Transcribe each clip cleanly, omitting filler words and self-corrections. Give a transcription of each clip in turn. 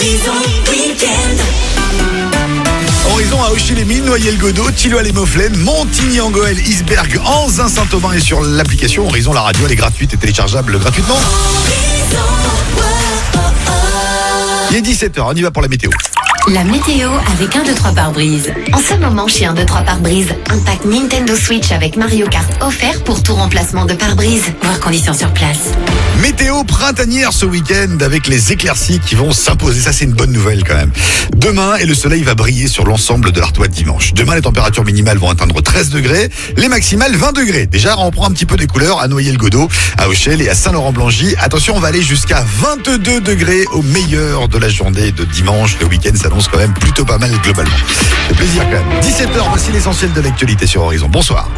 Horizon Week-end. Horizon a hoché les mines, Noyelles-Godault, Tilloy les Moflaines, Montigny-en-Goël, Isbergues, Anzin, Saint-Aubin et sur l'application Horizon, la radio, elle est gratuite et téléchargeable gratuitement. Il est 17h, on y va pour la météo. La météo avec 1, 2, 3 pare-brise. En ce moment, chez 1, 2, 3 pare-brise, un pack Nintendo Switch avec Mario Kart offert pour tout remplacement de pare-brise. Voir conditions sur place. Météo printanière ce week-end avec les éclaircies qui vont s'imposer. Ça, c'est une bonne nouvelle quand même. Demain, et le soleil va briller sur l'ensemble de l'Artois dimanche. Demain, les températures minimales vont atteindre 13 degrés, les maximales 20 degrés. Déjà, on prend un petit peu des couleurs à Noyelles-Godault, à Auchel et à Saint-Laurent-Blangy. Attention, on va aller jusqu'à 22 degrés au meilleur de la journée de dimanche. Le week-end s'annonce quand même plutôt pas mal globalement. C'est plaisir quand même. 17h, voici l'essentiel de l'actualité sur Horizon. Bonsoir.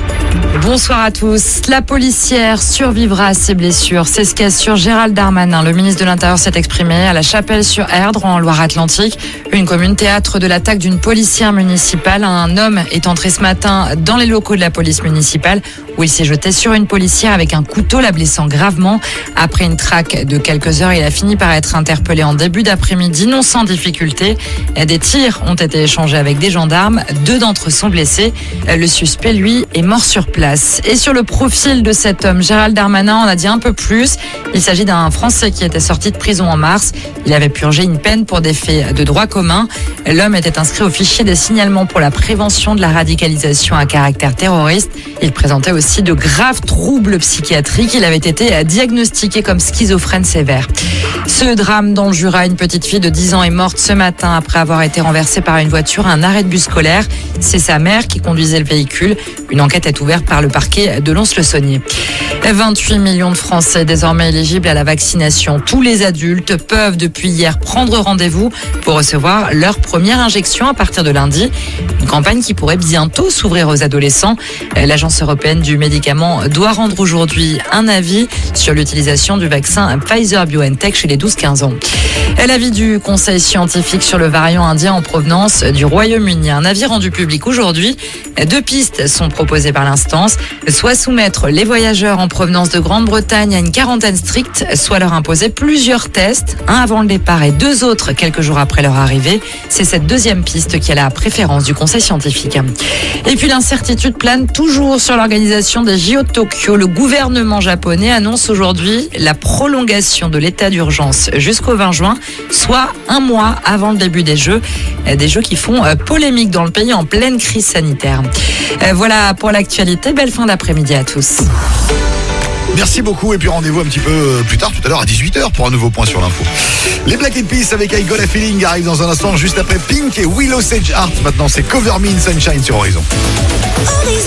Bonsoir à tous. La policière survivra à ses blessures. C'est ce qu'assure Gérald Darmanin. Le ministre de l'Intérieur s'est exprimé à la Chapelle-sur-Erdre, en Loire-Atlantique, une commune théâtre de l'attaque d'une policière municipale. Un homme est entré ce matin dans les locaux de la police municipale où il s'est jeté sur une policière avec un couteau, la blessant gravement. Après une traque de quelques heures, il a fini par être interpellé en début d'après-midi, non sans difficulté. Des tirs ont été échangés avec des gendarmes. 2 d'entre eux sont blessés. Le suspect, lui, est mort sur place. Et sur le profil de cet homme, Gérald Darmanin en a dit un peu plus. Il s'agit d'un Français qui était sorti de prison en mars. Il avait purgé une peine pour des faits de droit commun. L'homme était inscrit au fichier des signalements pour la prévention de la radicalisation à caractère terroriste. Il présentait aussi de graves troubles psychiatriques. Il avait été diagnostiqué comme schizophrène sévère. Ce drame dans le Jura, une petite fille de 10 ans est morte ce matin après avoir été renversée par une voiture à un arrêt de bus scolaire. C'est sa mère qui conduisait le véhicule. Une enquête est ouverte par le parquet de Lons-le-Saunier. 28 millions de Français désormais éligibles à la vaccination. Tous les adultes peuvent depuis hier prendre rendez-vous pour recevoir leur première injection à partir de lundi. Une campagne qui pourrait bientôt s'ouvrir aux adolescents. L'Agence européenne du médicament doit rendre aujourd'hui un avis sur l'utilisation du vaccin Pfizer-BioNTech chez les 12-15 ans. L'avis du Conseil scientifique sur le variant indien en provenance du Royaume-Uni. Un avis rendu public aujourd'hui. 2 pistes sont proposées par l'instance. Soit soumettre les voyageurs en provenance de Grande-Bretagne à une quarantaine stricte, soit leur imposer plusieurs tests, un avant le départ et 2 autres quelques jours après leur arrivée. C'est cette deuxième piste qui a la préférence du Conseil scientifique. Et puis l'incertitude plane toujours sur l'organisation des JO de Tokyo. Le gouvernement japonais annonce aujourd'hui la prolongation de l'état d'urgence jusqu'au 20 juin, soit un mois avant le début des Jeux. Des Jeux qui font polémique dans le pays en pleine crise sanitaire. Voilà pour l'actualité. Belle fin d'après-midi à tous. Merci beaucoup et puis rendez-vous un petit peu plus tard, tout à l'heure à 18h pour un nouveau point sur l'info. Les Black Eyed Peas avec I Got a Feeling arrivent dans un instant juste après Pink et Willow Sage Art. Maintenant c'est Cover Me in Sunshine sur Horizon. Horizon.